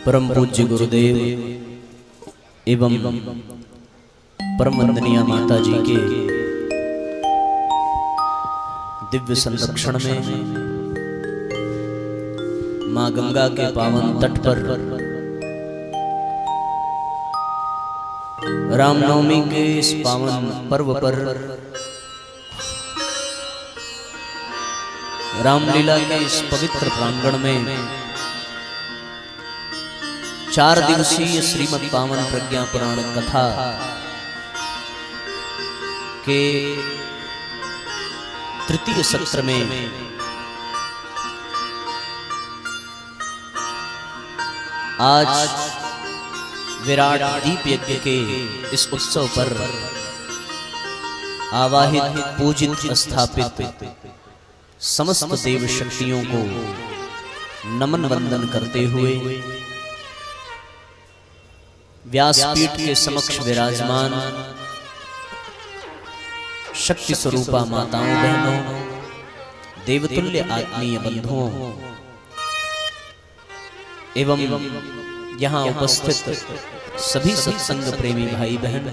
परम पूज्य गुरुदेव एवं परम वंदनीय माता जी के दिव्य संरक्षण में मां गंगा के पावन तट पर रामनवमी के इस पावन पर्व पर रामलीला के इस पवित्र प्रांगण में 4 दिवसीय श्रीमद् पावन प्रज्ञा पुराण कथा के तृतीय सत्र में आज विराट दीप यज्ञ के इस उत्सव पर आवाहित पूजित स्थापित समस्त देव शक्तियों को नमन वंदन करते हुए व्यासपीठ के समक्ष विराजमान शक्ति स्वरूपा माताओं बहनों, देवतुल्य आत्मीय बंधुओं एवं यहाँ उपस्थित सभी सत्संग प्रेमी भाई बहन,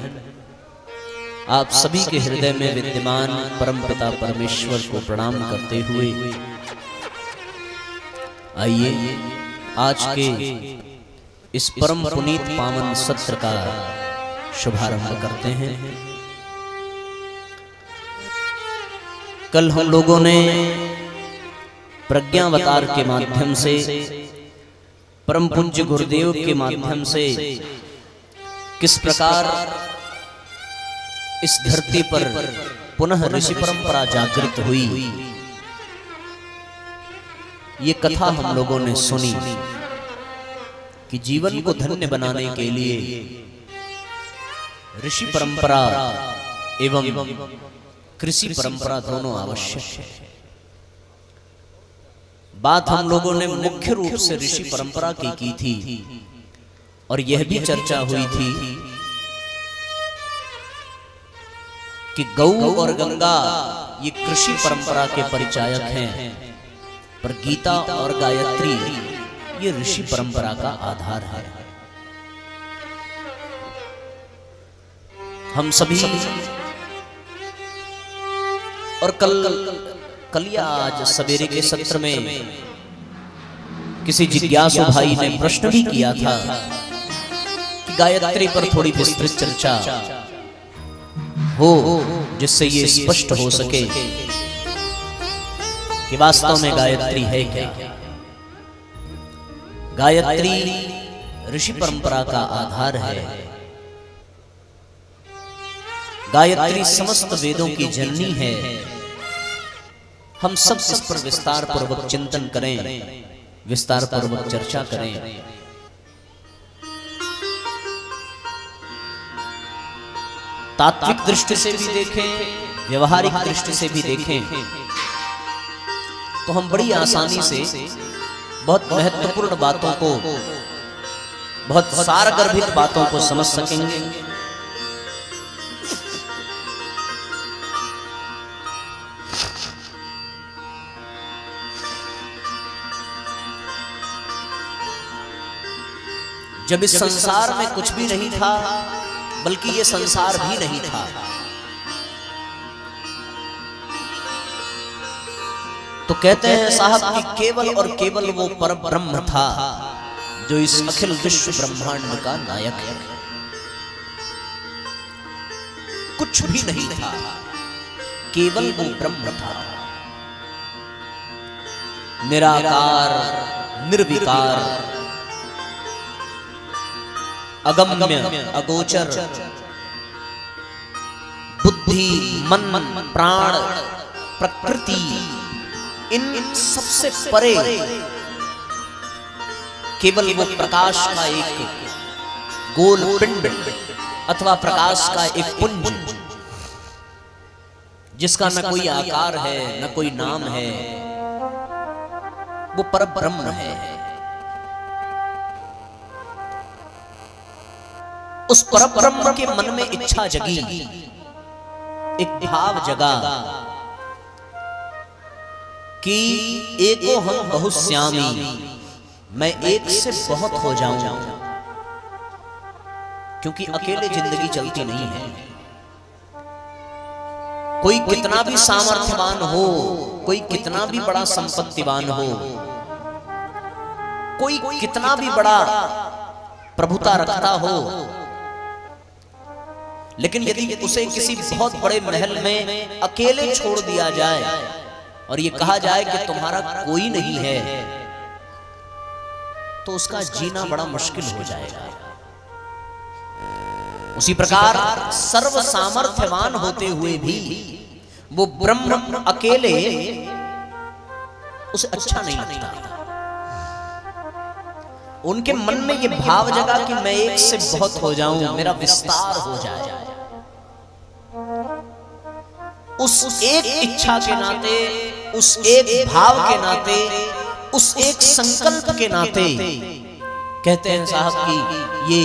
आप सभी के हृदय में विद्यमान परमपिता परमेश्वर को प्रणाम करते हुए आइए आज के इस परम पुनीत पावन सत्र का शुभारंभ करते हैं। कल हम लोगों ने प्रज्ञावतार के माध्यम से, परम पूज्य गुरुदेव के माध्यम से किस प्रकार इस धरती पर पुनः ऋषि परंपरा जागृत हुई, ये कथा हम लोगों ने सुनी कि जीवन को धन्य बनाने के लिए ऋषि परंपरा एवं कृषि परंपरा दोनों आवश्यक है। बात हम लोगों ने मुख्य रूप से ऋषि परंपरा की थी और यह भी चर्चा हुई थी कि गौ और गंगा ये कृषि परंपरा के परिचायक हैं, पर गीता और गायत्री ये ऋषि परंपरा का आधार है। हम सभी और कल या आज सवेरे के सत्र में किसी जिज्ञासु भाई ने प्रश्न भी किया था कि गायत्री पर थोड़ी विस्तृत चर्चा हो, जिससे ये स्पष्ट हो सके कि वास्तव में गायत्री है क्या। गायत्री ऋषि परंपरा का आधार है। गायत्री समस्त वेदों की जननी है। हम सब इस पर विस्तार पूर्वक चिंतन करें, विस्तार पूर्वक चर्चा करें। तात्विक दृष्टि से भी देखें, व्यवहारिक दृष्टि से भी देखें तो हम बड़ी आसानी से बहुत महत्वपूर्ण बातों को, बहुत सारगर्भित बातों को समझ सकेंगे। जब इस संसार में कुछ भी नहीं था, बल्कि ये संसार भी नहीं था, तो कहते हैं साहब कि केवल और केवल वो पर ब्रह्म था जो इस अखिल विश्व ब्रह्मांड का नायक है। कुछ भी नहीं था, केवल वो ब्रह्म था, निराकार, निर्विकार, अगम्य, अगोचर, बुद्धि, मन, प्राण, प्रकृति, इन सबसे परे केवल वो प्रकाश का एक गोल पिंड अथवा प्रकाश का एक पुंज, जिसका न कोई आकार है न कोई नाम है, वो परब्रह्म है। उस परब्रह्म के मन में इच्छा जगी, एक भाव जगा कि एको हम बहुश्यामी मैं एक से बहुत हो जाऊं, क्योंकि अकेले जिंदगी चलती नहीं है। कोई कितना भी सामर्थ्यवान हो, कोई कितना भी बड़ा संपत्तिवान हो, कोई कितना भी बड़ा प्रभुता रखता हो, लेकिन यदि उसे किसी बहुत बड़े महल में अकेले छोड़ दिया जाए और ये कहा जाए कि तुम्हारा कोई नहीं है, तो उसका जीना बड़ा मुश्किल हो जाएगा। उसी प्रकार सर्व सामर्थ्यवान होते हुए भी वो ब्रह्म अकेले उसे अच्छा नहीं लगता। उनके मन में ये भाव जगा कि मैं एक से बहुत हो जाऊं, मेरा विस्तार हो जाए। उस एक इच्छा के नाते, उस एक भाव के नाते, उस एक संकल्प के नाते कहते हैं साहब कि ये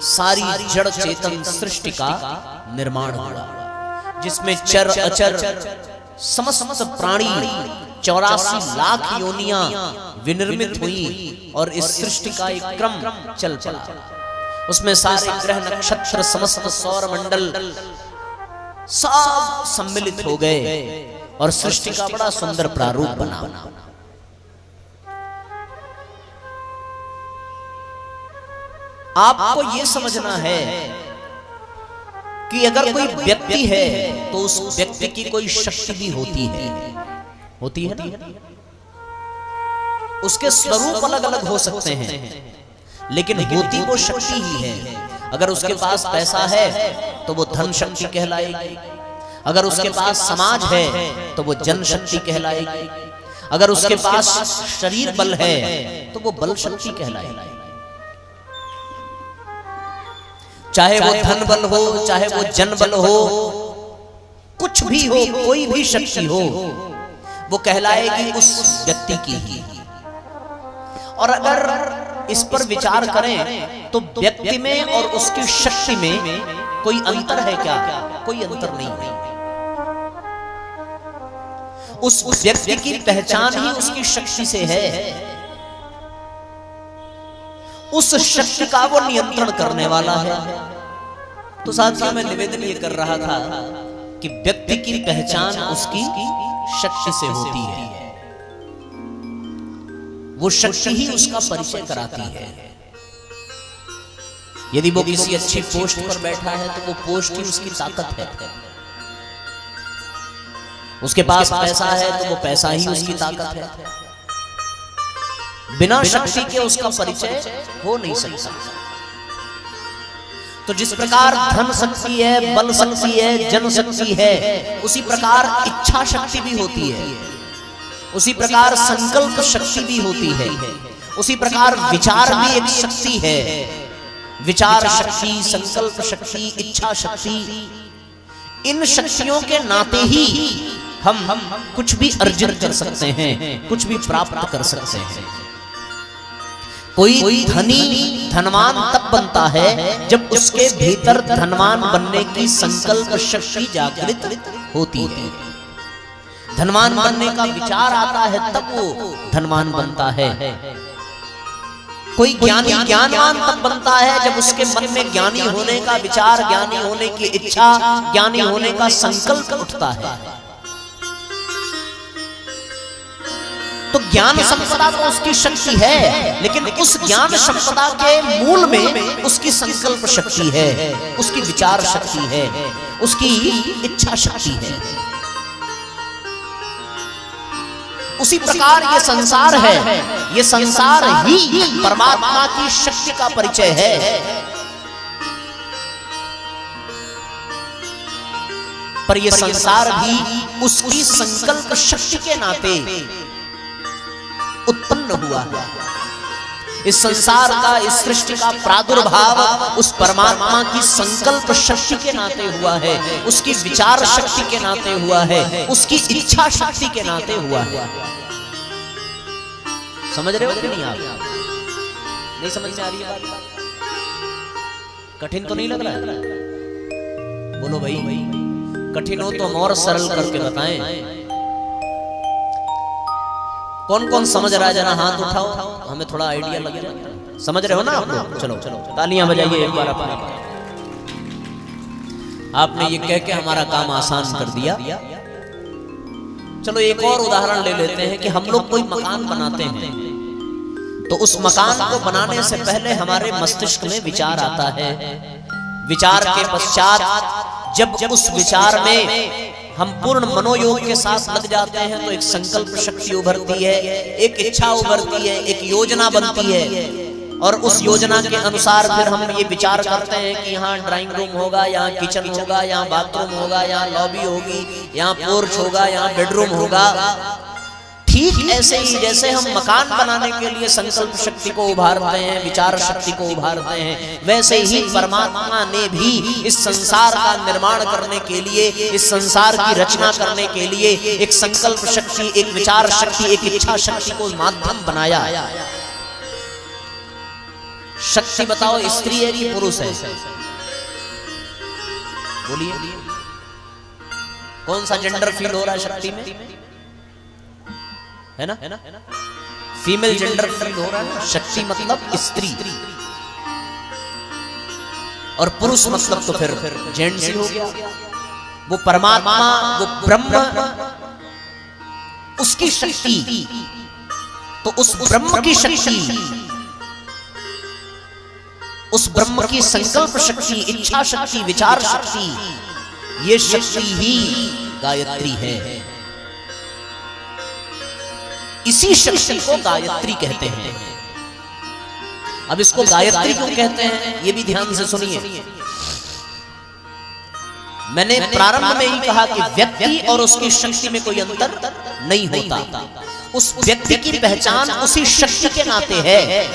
सारी जड़ चेतन सृष्टि का निर्माण हुआ, जिसमें चर अचर समस्त प्राणी 84 लाख योनियां विनिर्मित हुई और इस सृष्टि का एक क्रम चल पड़ा। उसमें सारे ग्रह नक्षत्र समस्त सौर मंडल सब सम्मिलित हो गए और सृष्टि का बड़ा सुंदर प्रारूप बना। आपको यह समझना है कि अगर कोई व्यक्ति है तो उस व्यक्ति की कोई शक्ति भी होती है ना। उसके स्वरूप अलग अलग हो सकते हैं, लेकिन होती वो शक्ति ही है। अगर उसके पास पैसा है तो वो धन शक्ति कहलाएगी, अगर उसके पास समाज है तो वो जन शक्ति कहलाएगी, अगर उसके पास शरीर बल है तो वो बल शक्ति कहलाएगी। चाहे वो धन बल हो, चाहे वो जन बल हो, कुछ भी हो, कोई भी शक्ति हो, वो कहलाएगी उस व्यक्ति की ही। और अगर इस पर विचार करें तो व्यक्ति में और उसकी शक्ति में कोई अंतर है क्या? कोई अंतर नहीं है। उस व्यक्ति की पहचान ही उसकी शक्ति से है। उस शक्ति का वो नियंत्रण करने वाला है। तो साथियों, मैं निवेदन ये कर रहा था कि व्यक्ति की पहचान उसकी शक्ति से होती है। वो शक्ति ही उसका परिचय कराती है। यदि वो किसी अच्छी पोस्ट पर बैठा है तो वो पोस्ट ही उसकी ताकत है। उसके पास पैसा है तो वो पैसा ही उसकी ताकत है। बिना शक्ति के उसका परिचय हो नहीं सकता। तो जिस प्रकार धन शक्ति है, बल शक्ति है, जन शक्ति है, उसी प्रकार इच्छा शक्ति भी होती है, उसी प्रकार संकल्प शक्ति भी होती है, उसी प्रकार विचार भी एक शक्ति है। विचार शक्ति, संकल्प शक्ति, इच्छा शक्ति, इन शक्तियों के नाते ही हम कुछ भी अर्जित कर सकते हैं, कुछ भी प्राप्त कर सकते हैं। कोई धनी धनवान तब बनता है जब उसके भीतर धनवान बनने की संकल्प शक्ति जागृत होती है। धनवान बनने का विचार आता है तब वो धनवान बनता है। कोई ज्ञानी ज्ञानवान तब बनता है जब उसके मन में ज्ञानी होने का विचार, ज्ञानी होने की इच्छा, ज्ञानी होने का संकल्प उठता है। तो ज्ञान संपदा तो उसकी शक्ति है, लेकिन उस ज्ञान संपदा के मूल में उसकी संकल्प शक्ति है, उसकी विचार शक्ति है, उसकी इच्छा शक्ति है। उसी प्रकार ये संसार है, ये संसार ही परमात्मा की शक्ति का परिचय है। पर ये संसार भी उसकी संकल्प शक्ति के नाते उत्पन्न हुआ है। इस संसार का, इस सृष्टि का प्रादुर्भाव उस परमात्मा की संकल्प शक्ति के नाते हुआ है, उसकी विचार शक्ति के नाते हुआ है, उसकी इच्छा शक्ति के नाते हुआ है। समझ रहे हो कि नहीं? आप नहीं समझ में आ रही है बात? कठिन तो नहीं लग रहा है? बोलो भाई, कठिन हो तो हम और सरल करके बताएं। कौन कौन समझ रहा है? जरा हाथ उठाओ, हमें थोड़ा आइडिया लग जाता है। समझ रहे हो ना आप लोग? चलो चलो तालियां बजाइए एक बार अपने। आपने ये कह के हमारा काम आसान कर दिया। चलो एक और उदाहरण ले लेते हैं कि हम लोग कोई मकान बनाते हैं तो उस मकान को बनाने से पहले हमारे मस्तिष्क में विचार आता है। विचार के पश्चात जब उस विचार में हम पूर्ण मनोयोग के साथ लग जाते हैं तो एक संकल्प शक्ति उभरती है, एक इच्छा उभरती है, एक योजना बनती है और उस योजना के अनुसार फिर हम ये विचार करते हैं कि यहाँ ड्राइंग रूम होगा, यहाँ किचन होगा, यहाँ बाथरूम होगा, यहाँ लॉबी होगी, यहाँ पोर्च होगा, यहाँ बेडरूम होगा। ठीक ऐसे ही जैसे हम मकान बनाने के लिए संकल्प शक्ति को उभारते हैं, विचार शक्ति को उभारते हैं, वैसे ही परमात्मा ने भी इस संसार का निर्माण करने के लिए, इस संसार की रचना करने के लिए एक संकल्प शक्ति, एक विचार शक्ति, एक इच्छा शक्ति को माध्यम बनाया। शक्ति बताओ स्त्री है कि पुरुष है? बोलिए कौन सा जेंडर फील हो रहा है शक्ति में? है ना? फीमेल जेंडर फील हो रहा है। शक्ति मतलब स्त्री और पुरुष मतलब तो फिर जेंट्स ही हो गया। वो परमात्मा, वो ब्रह्म, उसकी शक्ति, तो उस ब्रह्म की शक्ति, उस ब्रह्म की संकल्प शक्ति, इच्छा शक्ति, विचार शक्ति, ये शक्ति ही गायत्री है। इसी शक्ति को गायत्री कहते हैं। अब इसको गायत्री क्यों कहते हैं ये भी ध्यान से सुनिए। मैंने प्रारंभ में ही कहा कि व्यक्ति और उसकी शक्ति में कोई अंतर नहीं होता। उस व्यक्ति की पहचान उसी शक्ति के नाते है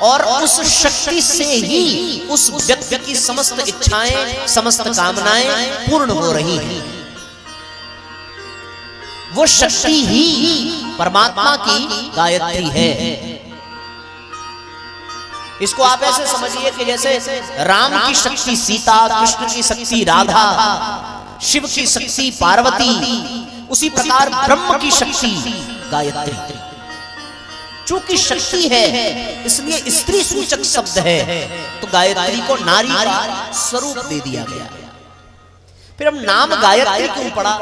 और उस शक्ति से ही उस व्यक्ति की समस्त इच्छाएं, समस्त कामनाएं पूर्ण हो रही हैं। वो शक्ति ही परमात्मा की गायत्री है। इसको आप ऐसे समझिए कि जैसे राम की शक्ति सीता, कृष्ण की शक्ति राधा, शिव की शक्ति पार्वती, उसी प्रकार ब्रह्म की शक्ति गायत्री। चूंकि शक्ति है इसलिए स्त्री सूचक शब्द है, तो गायत्री को नारी का स्वरूप दे दिया गया। फिर हम नाम गायत्री क्यों पड़ा,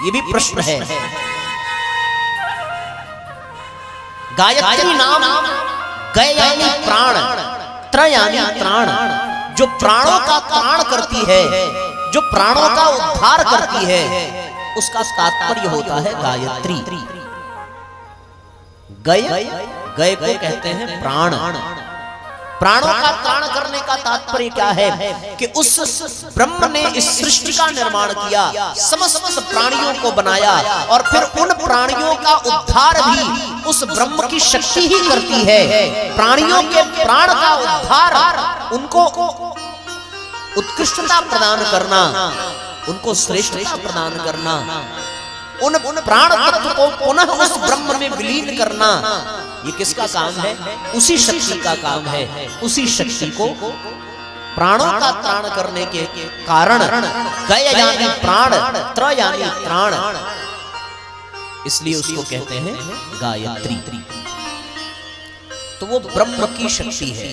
ये भी प्रश्न है। गायत्री नाम गय यानी प्राण, त्र यानी प्राण, जो प्राणों का त्राण करती है, जो प्राणों का उद्धार करती है, उसका तात्पर्य होता है गायत्री। गय, गय को कहते हैं प्राण। प्राणों का त्राण करने का तात्पर्य क्या है कि उस ब्रह्म ने इस सृष्टि का निर्माण किया, समस्त प्राणियों को बनाया और फिर उन प्राणियों का उद्धार भी उस ब्रह्म की शक्ति ही करती है। प्राणियों के प्राण का उद्धार, उनको उत्कृष्टता प्रदान करना, उनको श्रेष्ठता प्रदान करना, उन प्राण तत्व को पुनः उस ब्रह्म में विलीन करना, ये किसका काम है? उसी शक्ति का काम है। उसी शक्ति को प्राणों का त्राण करने के कारण गय यानी प्राण, त्र यानी त्राण, इसलिए उसको कहते हैं गायत्री। तो वो ब्रह्म की शक्ति है,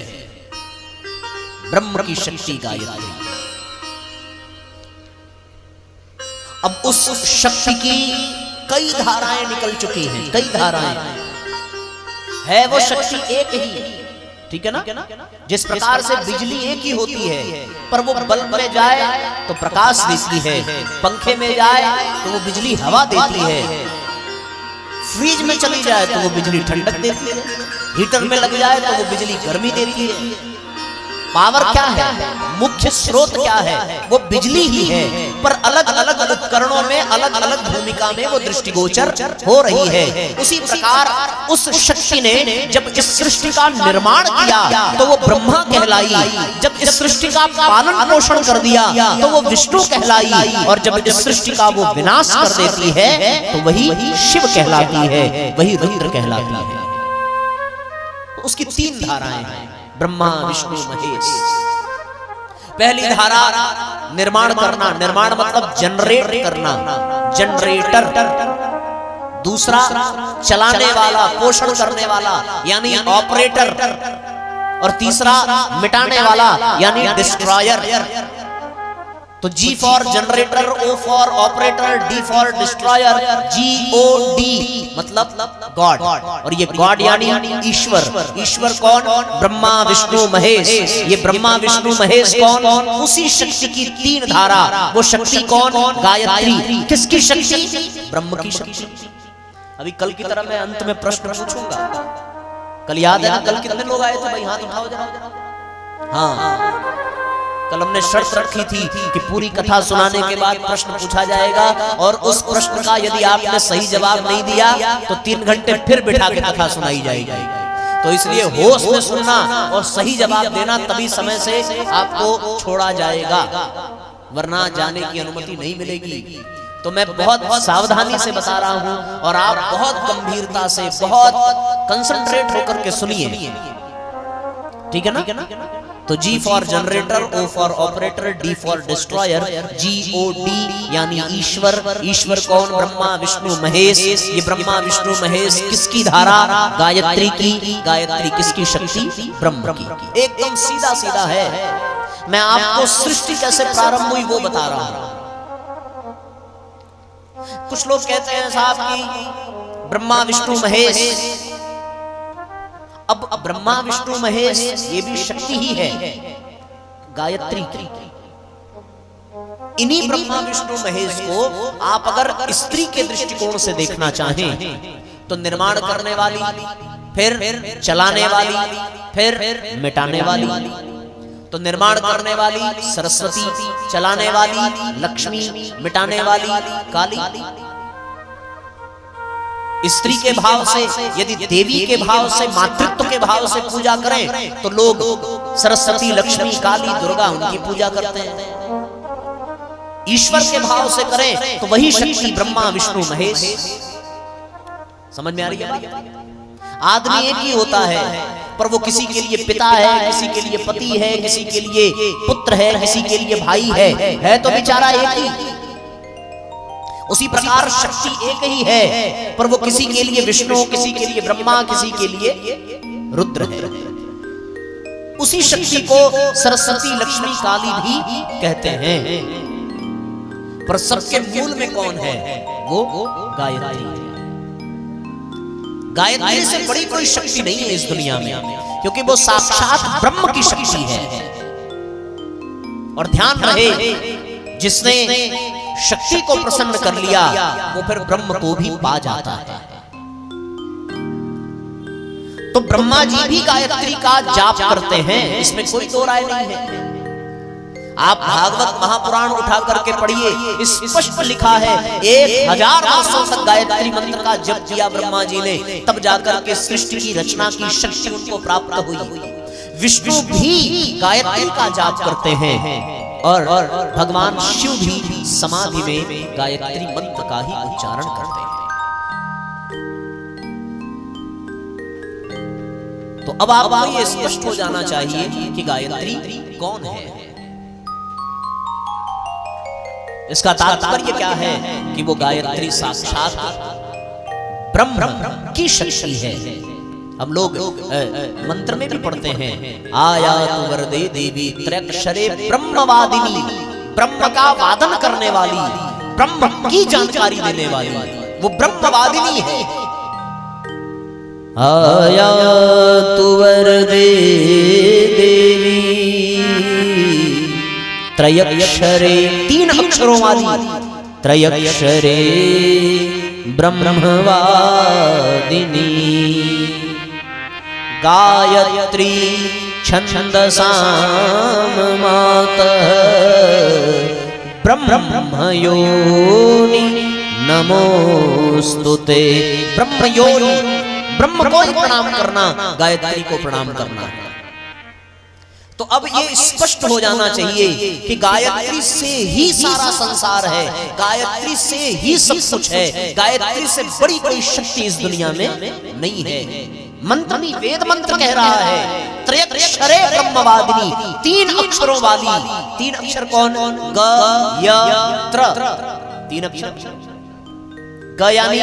ब्रह्म की शक्ति गायत्री। अब उस शक्ति की कई धाराएं निकल चुकी हैं, कई धाराएं है। वो शक्ति एक ही, ठीक है ना? जिस प्रकार से बिजली एक ही होती है, पर वो बल्ब में जाए तो प्रकाश देती है, पंखे में जाए तो वो बिजली हवा देती है, फ्रिज में चली जाए तो वो बिजली ठंडक देती है, हीटर में लग जाए तो वो बिजली गर्मी देती है। पावर क्या है, मुख्य स्रोत क्या है? वो बिजली ही है, पर अलग अलग उपकरणों में अलग अलग भूमिका में वो दृष्टिगोचर हो रही है। उसी प्रकार उस शक्ति ने जब इस सृष्टि का निर्माण किया तो वो ब्रह्मा कहलाई, जब इस सृष्टि का पालन पोषण कर दिया तो वो विष्णु कहलाई, और जब इस सृष्टि का वो विनाश कर देती है तो वही शिव कहलाती है, वही रुद्र कहलाती है। उसकी तीन धाराएं हैं, ब्रह्मा विष्णु महेश। पहली धारा निर्माण करना, निर्माण मतलब जनरेट करना, जनरेटर। दूसरा चलाने वाला, पोषण करने वाला यानी ऑपरेटर, और तीसरा मिटाने वाला यानी डिस्ट्रॉयर। तो G for generator, O for operator, D for destroyer, GOD मतलब गॉड। और ये गॉड यानी ईश्वर। ईश्वर कौन? ब्रह्मा विष्णु महेश। ये ब्रह्मा विष्णु महेश कौन? उसी शक्ति की तीन धारा। वो शक्ति कौन? गायत्री। किसकी शक्ति? ब्रह्म की शक्ति। अभी कल की तरह मैं अंत में प्रश्न पूछूंगा। कल याद है ना, कल कितने लोग आए थे भाई? हाथ उठाओ जरा। हाँ, कल हमने शर्त रखी थी कि पूरी कथा सुनाने के बाद प्रश्न पूछा जाएगा, और उस प्रश्न का यदि आपने सही जवाब नहीं दिया तो 3 घंटे फिर बिठा के कथा सुनाई जाएगी। तो इसलिए होश में सुनना और सही जवाब देना, तभी समय से आपको छोड़ा जाएगा, वरना जाने की अनुमति नहीं मिलेगी। तो मैं बहुत सावधानी से बता रहा हूं और आप बहुत गंभीरता से, बहुत कंसंट्रेट होकर के सुनिए, ठीक है ना? तो G for generator, O for operator, D for destroyer, GOD यानी ईश्वर। ईश्वर कौन? ब्रह्मा विष्णु महेश। ये ब्रह्मा विष्णु महेश किसकी धारा? गायत्री की। गायत्री किसकी शक्ति? ब्रह्म की। एकदम सीधा सीधा है। मैं आपको सृष्टि कैसे प्रारंभ हुई वो बता रहा हूं। कुछ लोग कहते हैं साहब कि ब्रह्मा विष्णु महेश, अब ब्रह्मा विष्णु महेश ये भी शक्ति ही है गायत्री की। इन्हीं ब्रह्मा विष्णु महेश को आप अगर स्त्री के दृष्टिकोण से देखना चाहें तो निर्माण करने वाली, फिर चलाने वाली, फिर मिटाने वाली। तो निर्माण करने वाली सरस्वती, चलाने वाली लक्ष्मी, मिटाने वाली काली। स्त्री के भाव से, यदि देवी के भाव से, मातृत्व के भाव से पूजा करें तो लोग सरस्वती, लक्ष्मी, काली, दुर्गा उनकी पूजा करते हैं। ईश्वर के भाव से करें तो वही शक्ति ब्रह्मा विष्णु महेश। समझ में आ रही है? आदमी एक ही होता है, पर वो किसी के लिए पिता है, किसी के लिए पति है, किसी के लिए पुत्र है, किसी के लिए भाई है तो बेचारा एक ही। उसी प्रकार शक्ति एक ही है, पर वो किसी के लिए विष्णु, किसी के लिए ब्रह्मा, किसी के लिए रुद्र है। उसी शक्ति को सरस्वती, लक्ष्मी, काली भी कहते हैं, पर सबके मूल में कौन है? वो गायत्री। गायत्री से बड़ी कोई शक्ति नहीं है इस दुनिया में, क्योंकि वो साक्षात ब्रह्म की शक्ति है। और ध्यान रहे, जिसने शक्ति को प्रसन्न कर लिया वो फिर ब्रह्म को भी पा जाता है। तो ब्रह्मा जी भी गायत्री का जाप करते हैं, इसमें कोई दो राय नहीं है। आप भागवत महापुराण उठा करके पढ़िए, स्पष्ट लिखा है 1000 वर्षों तक गायत्री मंत्र का जप किया ब्रह्मा जी ने, तब जाकर के सृष्टि की रचना की शक्ति उनको प्राप्त हुई। विष्णु भी गायत्री का जाप करते हैं और भगवान शिव भी समाधि में गायत्री मंत्र का ही उच्चारण करते हैं। तो अब आपको ये स्पष्ट हो जाना चाहिए कि गायत्री कौन है। इसका तात्पर्य क्या है कि वो गायत्री साक्षात ब्रह्म की शक्ति है। हम लोग मंत्र में भी पढ़ते हैं, आया तु वरदे देवी त्रयक्षरे ब्रह्मवादिनी, ब्रह्म का वादन करने वाली, ब्रह्म की जानकारी देने वाली, वो ब्रह्मवादिनी है। आया तु वरदे देवी त्रयक्षरे, 3 अक्षरों वाली, त्रयक्षरे ब्रह्मवादिनी गायत्री छंदसां मातः ब्रह्मयोनि नमोस्तुते। ब्रह्मयोनि, ब्रह्म को ही प्रणाम करना, गायत्री को प्रणाम करना है। तो अब ये स्पष्ट हो जाना चाहिए कि गायत्री से ही सारा संसार है, गायत्री से ही सब कुछ है, गायत्री से बड़ी कोई शक्ति इस दुनिया में नहीं है। मंत्र भी वेद मंत्र कह रहा है, त्रयक्षरे ब्रह्मवादिनी, 3 अक्षरों वाली। 3 अक्षर कौन? ग य त्र, 3 अक्षर। ग यानी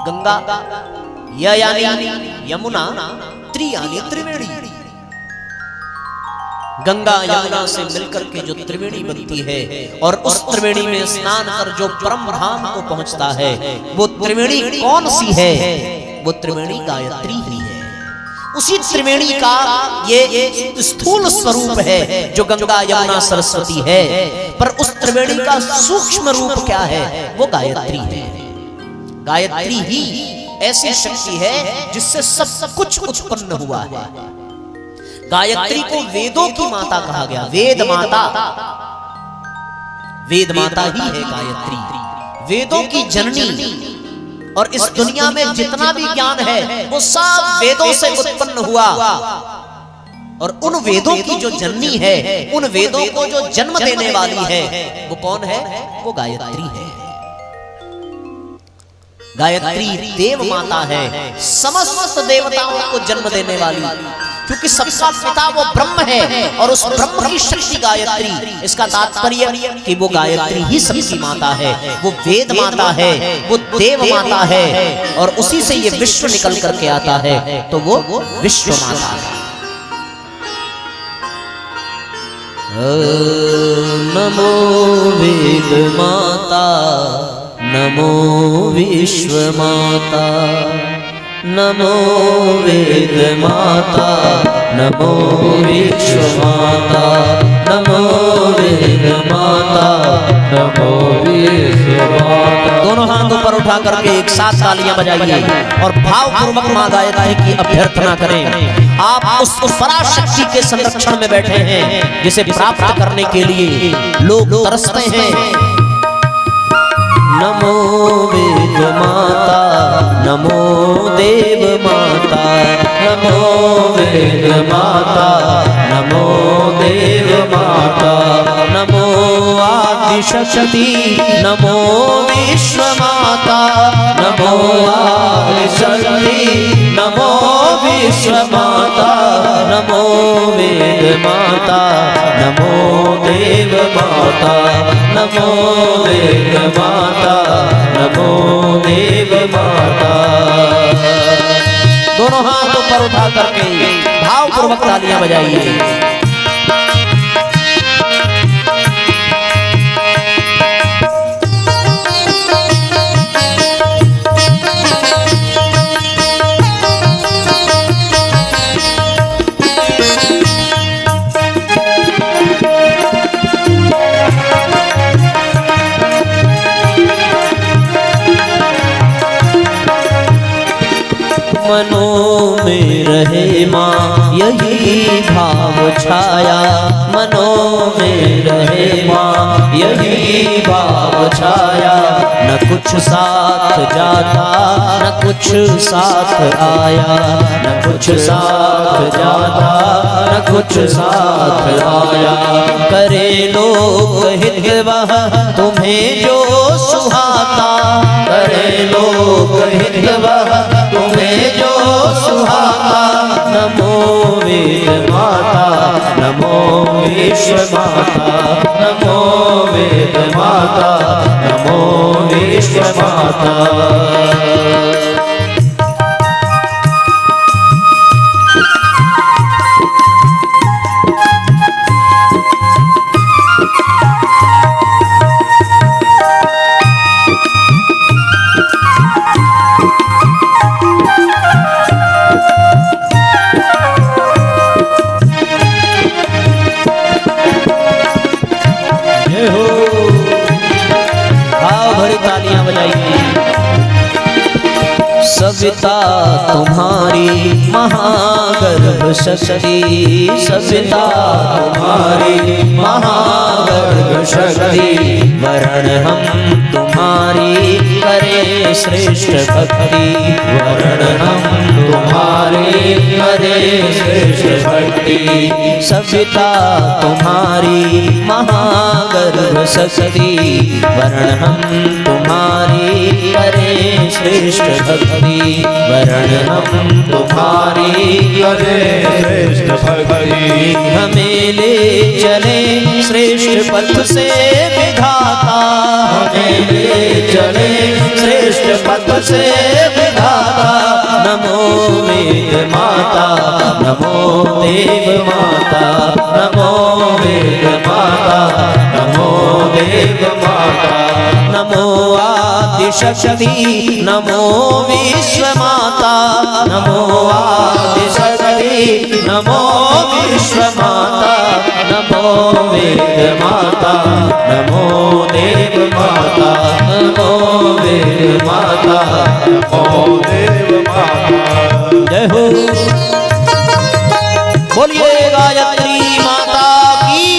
गंगा, य यानी यमुना, त्रि यानी त्रिवेणी। गंगा यमुना से मिलकर के जो त्रिवेणी बनती है और उस त्रिवेणी में स्नान कर जो परम धाम को पहुंचता है, वो त्रिवेणी कौन सी है? वो त्रिवेणी गायत्री ही है। उसी त्रिवेणी का ये स्थूल स्वरूप है जो गंगा यमुना सरस्वती है, पर उस त्रिवेणी का सूक्ष्म रूप क्या है? वो गायत्री है। गायत्री ही ऐसी शक्ति है जिससे सब कुछ उत्पन्न हुआ है। गायत्री को वेदों की माता कहा गया। वेद माता, वेद माता ही है गायत्री, वेदों की जननी। और इस दुनिया में जितना भी ज्ञान है वो सब वेदों से उत्पन्न हुआ, और उन वेदों की जो जननी है, उन वेदों को जो जन्म देने वाली है, वो कौन है? वो गायत्री है। गायत्री देव माता है, समस्त देवताओं को जन्म देने वाली, क्योंकि सबका पिता वो ब्रह्म है और उस ब्रह्म की शक्ति गायत्री। इसका तात्पर्य कि वो गायत्री ही सबकी माता है, वो वेद माता है, वो देव माता है, और उसी से ये विश्व निकल करके आता है, तो वो विश्व माता है। नमो वेद माता, नमो विश्व माता, नमो वेद माता, नमो विश्व माता, नमो वेद माता, नमो विश्व माता। दोनों हाथ ऊपर उठा करके एक साथ तालियां बजाइए और भावपूर्वक मां गायत्री की अभ्यर्थना करें। आप उस पराशक्ति के संरक्षण में बैठे हैं जिसे प्राप्त करने के लिए लोग तरसते हैं। नमो वेद माता, नमो देव माता, नमो वेद माता, नमो देव माता, नमो आदिशक्ति, नमो विश्व माता, नमो आदिशक्ति, नमो विश्व माता, नमो वेद माता, नमो देव माता, नमो वेद माता, नमो देव माता। दोनों हाथ ऊपर उठा करके भावपूर्वक तालियां बजाइए। मनों में रहे माँ यही भाव छाया, मनों में रहे माँ यही भाव छाया। न कुछ साथ जाता, न कुछ साथ आया, न कुछ साथ जाता, न कुछ साथ आया। करे लोग हित वह तुम्हें जो सुहाता, करे लोग हित वह तुम्हें जो सुहाता। नमो वेद माता, नमो विश्व माता, नमो वेद माता, नमो विश्व माता। सविता तुम्हारी महागर्भ शक्ति, सविता तुम्हारी महागर्भ शक्ति। वरण हम तुम्हारी करें श्रेष्ठ भक्ति, वरण हम तुम्हारी करें श्रेष्ठ भक्ति। सविता तुम्हारी महागर्भ शक्ति, वरण हम तुम्हारी करें श्रेष्ठ भक्ति, वरण हम तुम्हारी करें श्रेष्ठ भक्ति। हमें ले चले श्रेष्ठ पथ से विधाता, जाने ले चले श्रेष्ठ पथ से विधाता। नमो वेद माता नमो देव माता, नमो वेद माता नमो देव माता। नमो आदिशक्ति नमो विश्व माता, नमो आदिशक्ति नमो विश्व माता। नमो वेद माता नमो देव माता, नमो वेद माता नमो देव माता। जय हो, बोलिए गायत्री माता की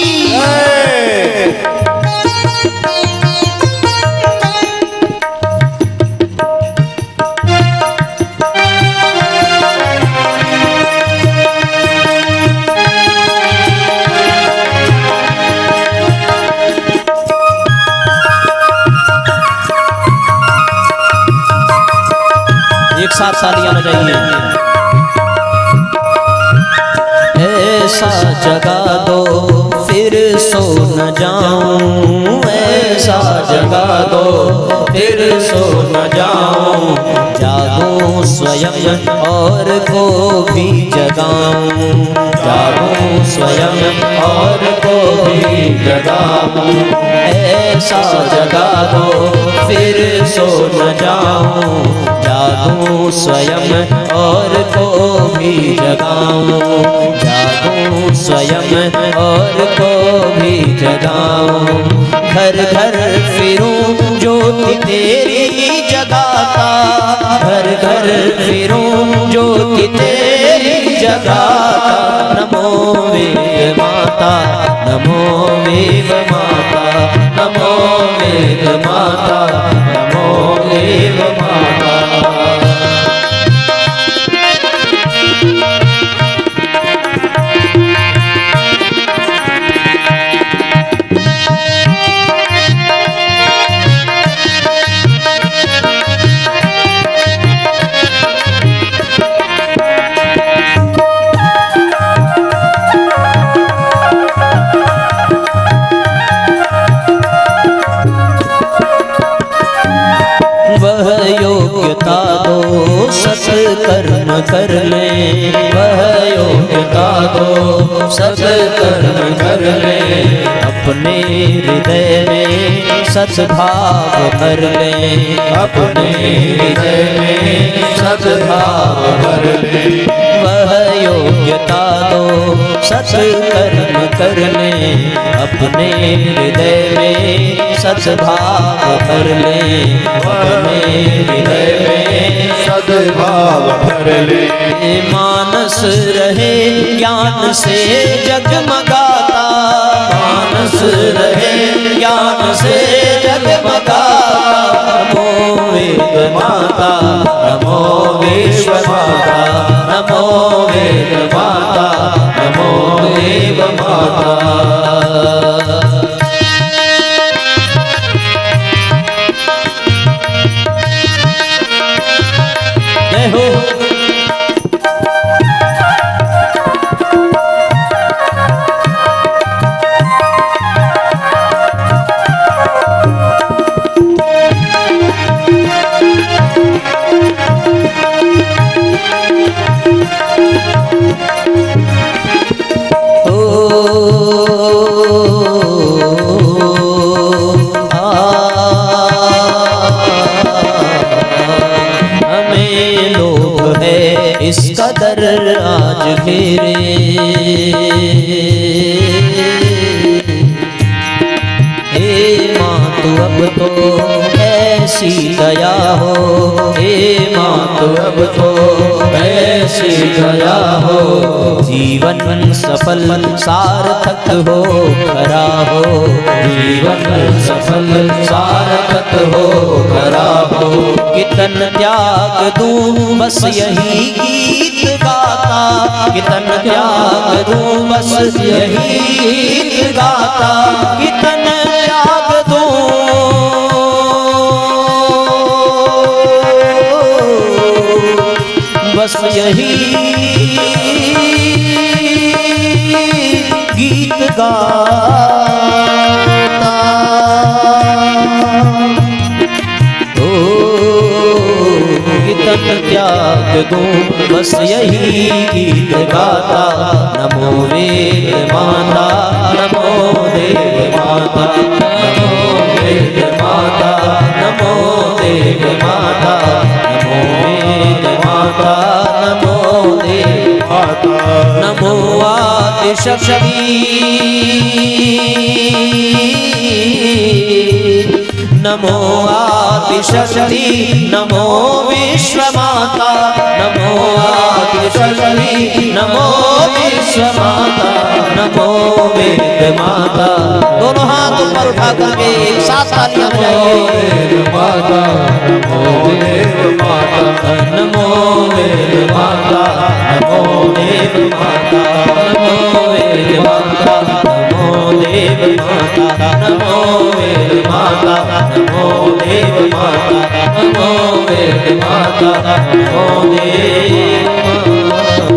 एक साथ तालियां बजाइए। ऐसा जगा दो फिर सो न जाऊं, ऐसा जगा दो फिर सो न जाऊं। जागूं स्वयं और को भी जगाऊं, जागूं स्वयं और को भी जगाऊं। ऐसा जगा दो फिर सो न जाऊं, जागूं स्वयं और को भी जगाऊं, जागूं स्वयं और को भी जगाऊं। घर घर फिरूं ज्योति तेरी जगाता, घर घर फिरूं ज्योति तेरी जगाता। नमो वेद माता नमो वेद माता, नमो वेद माता नमो वेद माता। योग्यता दो सत्कर्म कर ले, वह योग्यता दो सत्कर्म कर ले। अपने हृदय में सद्भाव भर ले, अपने हृदय में सद्भाव भर ले। वह योग्यता दो सत्कर्म कर ले, अपने हृदय में सद्भाव भर ले, अपने हृदय में सद्भाव भर ले। मानस रहे ज्ञान से जगमगाता, मानस रहे ज्ञान से जगमगाता। नमो वेद माता नमो विश्व माता, नमो वेद माता नमो देव माता। जय हो, इस कदर आज घेरे। हे माँ तू अब तो ऐसी दया हो, हे माँ तू अब तो ऐसी दया हो। जीवन सफल सार्थक हो खरा हो, जीवन सफल सार्थक हो खरा हो। कितन त्याग दूं बस यही गीत गाता, कितन त्याग दूं बस यही गीत गाता। कितन त्याग दूं बस यही गीत गाता। त्याग दूं, बस यही गीत गाता। नमो वेद माता, नमो देव माता, नमो वेद माता, नमो देव माता, नमो वेद माता, नमो देव माता। नमो आदिशक्ति, नमो आदिशक्ति, नमो विश्वमाता, नमो आदिशक्ति, नमो विश्वमाता, नमो वेद माता। दोनों हाथ ऊपर उठा करके एक साथ तालियां बजाइए। माता, नमो देव माता, नमो वेद माता, नमो देव माता, नमो वेद माता, नमो देव माता, नमो वेद माता, नमो देव माता, नमो वेद माता, नमो देव माता।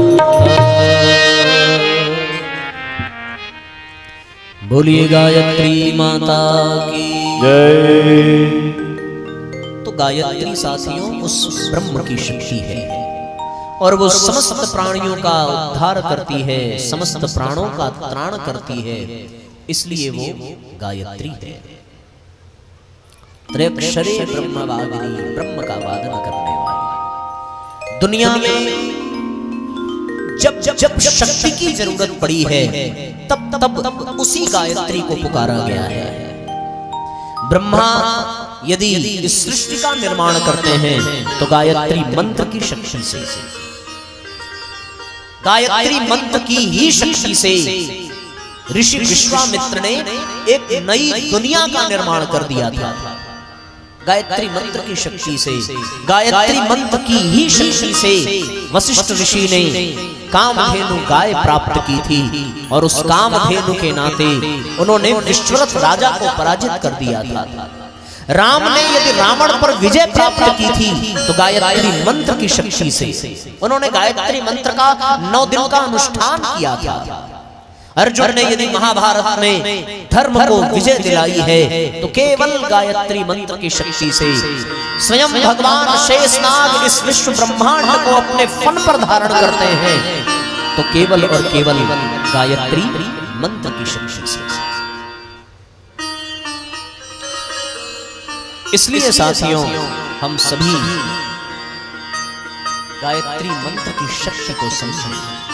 बोलिए गायत्री माता की जय। तो गायत्री साथियों उस ब्रह्म की शक्ति है और वो समस्त प्राणियों का उद्धार करती है, समस्त प्राणों का त्राण करती है, इसलिए वो गायत्री है। त्रयक्षरे ब्रह्मवादिनी, ब्रह्म का वादन करने वाली। दुनिया में जब जब जब शक्ति की जरूरत पड़ी है तब तब उसी गायत्री को पुकारा गया है। ब्रह्मा यदि इस सृष्टि का निर्माण करते हैं तो गायत्री मंत्र की शक्ति से, गायत्री मंत्र की ही शक्ति से ऋषि विश्वामित्र ने एक नई दुनिया का निर्माण कर दिया था। गायत्री मंत्र की शक्ति से, गायत्री मंत्र की ही शक्ति से वशिष्ठ ऋषि ने कामधेनु गाय प्राप्त की थी और उस कामधेनु के नाते उन्होंने विश्वरथ राजा को पराजित कर दिया था। राम ने यदि रावण पर विजय प्राप्त की थी तो गायत्री मंत्र की शक्ति से उन्होंने गायत्री मंत्र का 9 दिन का अनुष्ठान किया था। अर्जुन ने यदि महाभारत में धर्म को विजय दिलाई है तो केवल गायत्री मंत्र की शक्ति से। स्वयं भगवान शेषनाग इस विश्व ब्रह्मांड को अपने फन पर धारण करते हैं तो केवल और केवल गायत्री मंत्र की शक्ति से। इसलिए साथियों हम सभी गायत्री मंत्र की शक्ति को समझें।